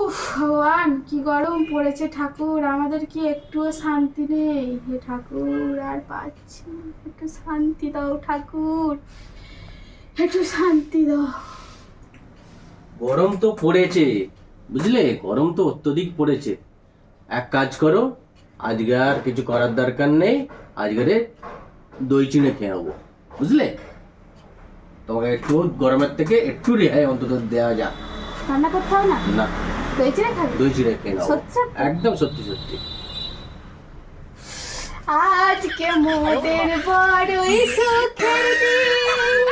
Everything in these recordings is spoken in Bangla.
উফ ভগবান, কি গরম পড়েছে ঠাকুর, আমাদের কি একটুও শান্তি নেই। হে ঠাকুর, আর পাচ্ছি না। একটু শান্তি দাও ঠাকুর, একটু শান্তি দাও। গরম তো পড়েছে, বুঝলে, গরম তো অত্যধিক পড়েছে। এক কাজ করো, আজকে আর কিছু করার দরকার নেই, আজকে দই চিড়ে খেয়ে নেবো, বুঝলে। তোমাকে একটু গরমের থেকে একটু রেহাই অন্তত দেওয়া যাক। রান্না করতে হবে না? না, দই চিড়ে খাবে? দই চিড়ে খেয়ে নেবো, সত্যি? একদম সত্যি সত্যি। আজকে মোদের বড়ই সুখের দিন,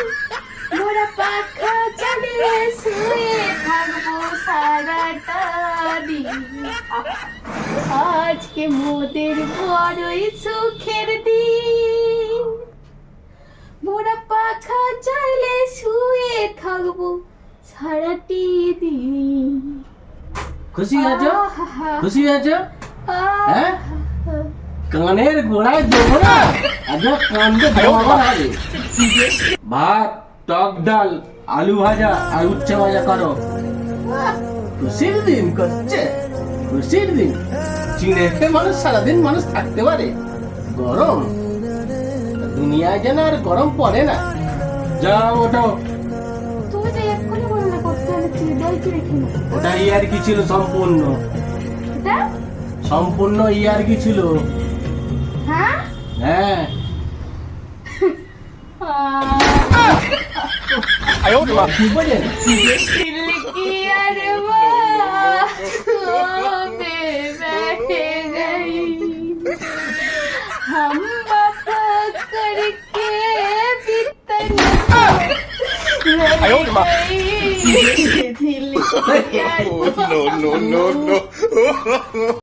মোরা পাখা চালিয়ে শুয়ে থাকবো সারাটা দিন। আজকে মোদের বড়ই সুখের দিন, মোরা পাখা চালিয়ে শুয়ে থাকবো সারাটি দিন। খুশি আছো? আহা, খুশি আছো? হ্যাঁ? আহা। কানের গোড়ায় দেবো না, আজকে কানকে দেওয়া হবে। ভাত, টক ডাল, আলু ভাজা আর উচ্ছে ভাজা করো। খুশির দিন করছে, খুশির দিন। চিড়ে খেয়ে মানুষ সারাদিন মানুষ থাকতে পারে, গরম দুনিয়ায় যেন আর গরম পড়ে না। যাও ওঠো। তুমি তো এক্ষুনি বললে করতে হবে দই চিড়ে খেয়ে নাও। ওটা ইয়ার কি ছিল সম্পূর্ণ, এটা? সম্পূর্ণ ইয়ার কি ছিল। হ্যাঁ? হ্যাঁ, কি বলেন? दिल की अरमान में बह गई, हम वफा करके भी तन्हा रह गई। दिल की अरमान